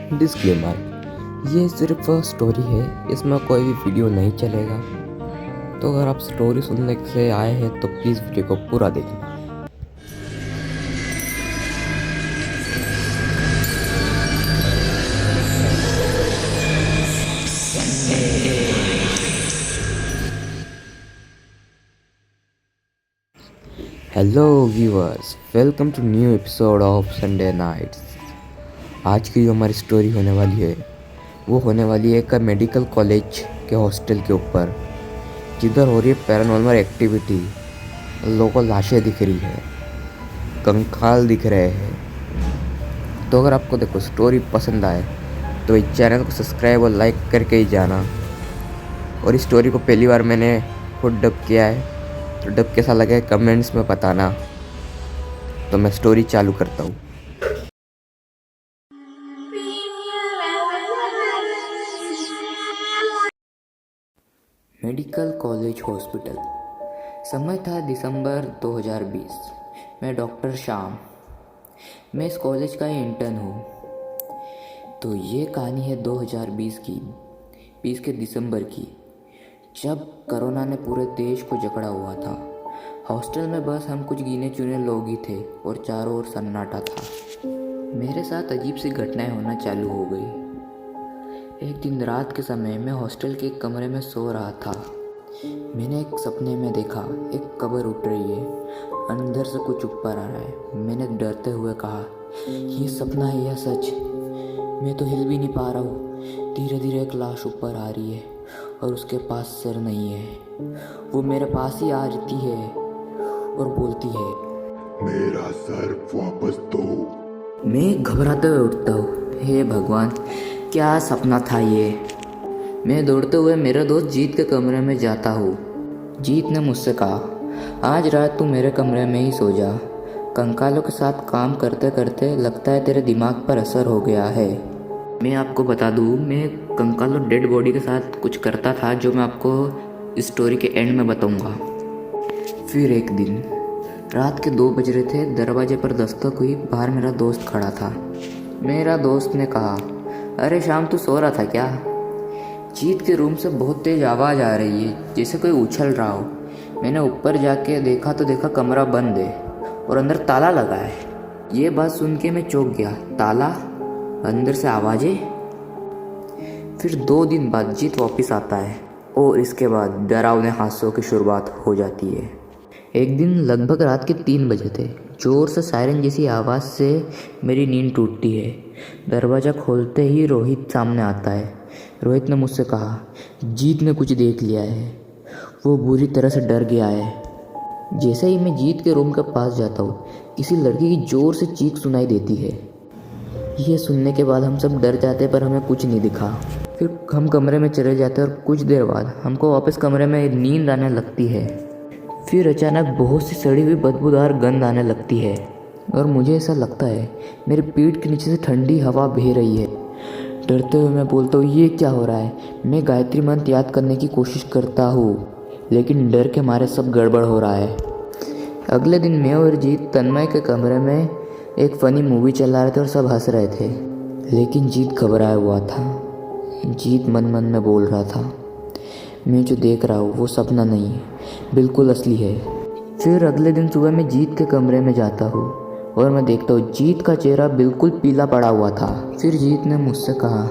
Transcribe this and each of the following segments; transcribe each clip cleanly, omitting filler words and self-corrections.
Disclaimer, ये सिर्फ story है, इसमें कोई भी वीडियो नहीं चलेगा। तो अगर आप स्टोरी सुनने से आए हैं तो प्लीज़ वीडियो को पूरा देखना। Hello viewers, welcome to new episode of Sunday nights. आज की जो हमारी स्टोरी होने वाली है वो होने वाली है एक मेडिकल कॉलेज के हॉस्टल के ऊपर, जिधर हो रही है पैरानॉर्मल एक्टिविटी। लोगों को लाशें दिख रही है, कंकाल दिख रहे हैं। तो अगर आपको देखो स्टोरी पसंद आए तो इस चैनल को सब्सक्राइब और लाइक करके ही जाना। और इस स्टोरी को पहली बार मैंने खुद डब किया है, तो डब कैसा लगे कमेंट्स में बताना। तो मैं स्टोरी चालू करता हूँ। Medical college hospital. समय था दिसंबर 2020। मैं डॉक्टर श्याम, मैं इस कॉलेज का इंटर्न हूँ। तो ये कहानी है 2020 की, 20 के दिसंबर की, जब कोरोना ने पूरे देश को जकड़ा हुआ था। हॉस्टल में बस हम कुछ गिने चुने लोग ही थे और चारों ओर सन्नाटा था। मेरे साथ अजीब सी घटनाएं होना चालू हो गई। एक दिन रात के समय मैं हॉस्टल के एक कमरे में सो रहा था। मैंने एक सपने में देखा एक कब्र उठ रही है, अंदर से कुछ ऊपर आ रहा है। मैंने डरते हुए कहा, ये सपना है या सच? मैं तो हिल भी नहीं पा रहा हूँ। धीरे धीरे एक लाश ऊपर आ रही है और उसके पास सिर नहीं है। वो मेरे पास ही आ जाती है और बोलती है, मेरा सर वापस दो। मैं घबराते हुए उठता हूँ। हे भगवान, क्या सपना था ये? मैं दौड़ते हुए मेरे दोस्त जीत के कमरे में जाता हूँ। जीत ने मुझसे कहा, आज रात तू मेरे कमरे में ही सो जा। कंकालों के साथ काम करते करते लगता है तेरे दिमाग पर असर हो गया है। मैं आपको बता दूँ, मैं कंकालों डेड बॉडी के साथ कुछ करता था जो मैं आपको इस स्टोरी के एंड में बताऊँगा। फिर एक दिन रात के 2 बज रहे थे, दरवाजे पर दस्तक हुई। बाहर मेरा दोस्त खड़ा था। मेरा दोस्त ने कहा, अरे शाम, तू सो रहा था क्या? जीत के रूम से बहुत तेज आवाज़ आ रही है, जैसे कोई उछल रहा हो। मैंने ऊपर जाके देखा तो देखा कमरा बंद है और अंदर ताला लगा है। ये बात सुन के मैं चौंक गया। ताला, अंदर से आवाज़ें। फिर 2 दिन बाद जीत वापस आता है और इसके बाद डरावने हादसों की शुरुआत हो जाती है। एक दिन लगभग रात के 3 बजे थे। जोर से सायरन जैसी आवाज़ से मेरी नींद टूटती है। दरवाज़ा खोलते ही रोहित सामने आता है। रोहित ने मुझसे कहा, जीत ने कुछ देख लिया है, वो बुरी तरह से डर गया है। जैसे ही मैं जीत के रूम के पास जाता हूँ, किसी लड़की की ज़ोर से चीख सुनाई देती है। ये सुनने के बाद हम सब डर जाते, पर हमें कुछ नहीं दिखा। फिर हम कमरे में चले जाते और कुछ देर बाद हमको वापस कमरे में नींद आने लगती है। फिर अचानक बहुत सी सड़ी हुई बदबूदार गंध आने लगती है और मुझे ऐसा लगता है मेरी पीठ के नीचे से ठंडी हवा बह रही है। डरते हुए मैं बोलता हूँ, ये क्या हो रहा है? मैं गायत्री मंत्र याद करने की कोशिश करता हूँ, लेकिन डर के मारे सब गड़बड़ हो रहा है। अगले दिन मैं और जीत तन्मय के कमरे में एक फ़नी मूवी चला रहे थे और सब हंस रहे थे, लेकिन जीत घबराया हुआ था। जीत मन मन में बोल रहा था, मैं जो देख रहा हूँ वो सपना नहीं है, बिल्कुल असली है। फिर अगले दिन सुबह मैं जीत के कमरे में जाता हूँ और मैं देखता हूँ जीत का चेहरा बिल्कुल पीला पड़ा हुआ था। फिर जीत ने मुझसे कहा,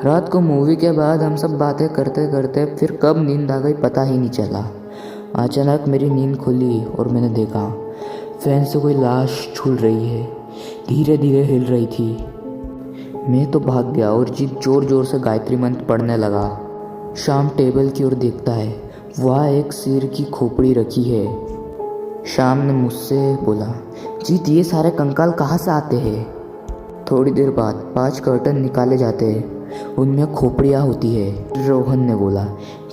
रात को मूवी के बाद हम सब बातें करते करते फिर कब नींद आ गई पता ही नहीं चला। अचानक मेरी नींद खुली और मैंने देखा फैन से कोई लाश झूल रही है, धीरे धीरे हिल रही थी। मैं तो भाग गया और जीत जोर जोर से गायत्री मंत्र पढ़ने लगा। शाम टेबल की ओर देखता है, वहाँ एक सिर की खोपड़ी रखी है। शाम ने मुझसे बोला, जीत ये सारे कंकाल कहाँ से आते हैं? थोड़ी देर बाद 5 कर्टन निकाले जाते हैं, उनमें खोपड़ियाँ होती है। रोहन ने बोला,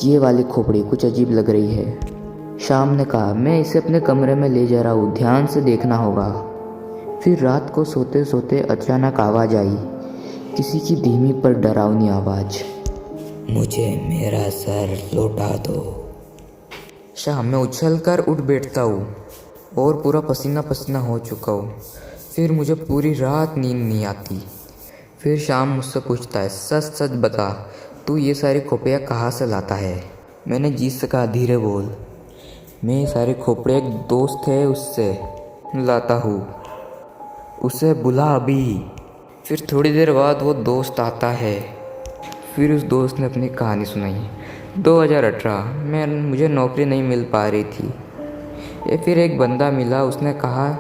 ये वाली खोपड़ी कुछ अजीब लग रही है। शाम ने कहा, मैं इसे अपने कमरे में ले जा रहा हूँ, ध्यान से देखना होगा। फिर रात को सोते सोते अचानक आवाज़ आई, किसी की धीमी पर डरावनी आवाज़, मुझे मेरा सर लौटा दो। शाम में उछलकर उठ बैठता हूँ और पूरा पसीना पसीना हो चुका हूँ। फिर मुझे पूरी रात नींद नहीं आती। फिर शाम मुझसे पूछता है, सच सच बता, तू ये सारी खोपड़ियाँ कहाँ से लाता है? मैंने जीत से कहा, धीरे बोल। मैं ये सारी खोपड़ियाँ एक दोस्त है उससे लाता हूँ, उसे बुला अभी। फिर थोड़ी देर बाद वो दोस्त आता है। फिर उस दोस्त ने अपनी कहानी सुनाई। 2018 में मुझे नौकरी नहीं मिल पा रही थी। फिर एक बंदा मिला, उसने कहा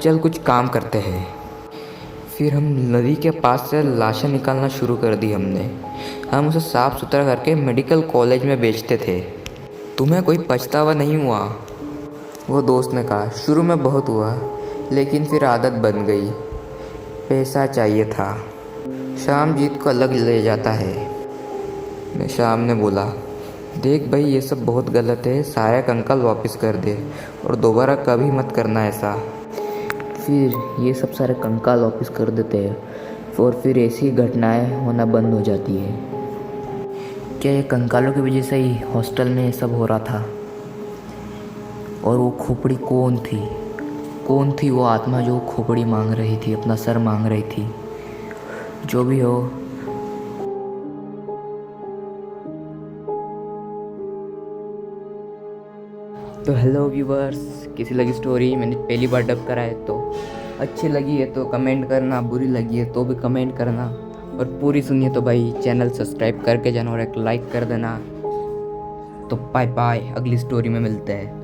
चल कुछ काम करते हैं। फिर हम नदी के पास से लाशें निकालना शुरू कर दी हमने। हम उसे साफ़ सुथरा करके मेडिकल कॉलेज में बेचते थे। तुम्हें कोई पछतावा नहीं हुआ? वो दोस्त ने कहा, शुरू में बहुत हुआ, लेकिन फिर आदत बन गई। पैसा चाहिए था। शाम जीत को अलग ले जाता है। मैं शाम ने बोला, देख भाई, ये सब बहुत गलत है, सारे कंकाल वापस कर दे और दोबारा कभी मत करना ऐसा। फिर ये सब सारे कंकाल वापस कर देते हैं और फिर ऐसी घटनाएं होना बंद हो जाती है। क्या ये कंकालों की वजह से ही हॉस्टल में ये सब हो रहा था? और वो खोपड़ी कौन थी? कौन थी वो आत्मा जो खोपड़ी मांग रही थी, अपना सर मांग रही थी? जो भी हो, तो हेलो व्यूवर्स, कैसी लगी स्टोरी? मैंने पहली बार डब करा है, तो अच्छी लगी है तो कमेंट करना, बुरी लगी है तो भी कमेंट करना, और पूरी सुनिए तो भाई चैनल सब्सक्राइब करके जाना और एक लाइक कर देना। तो बाय बाय, अगली स्टोरी में मिलते हैं।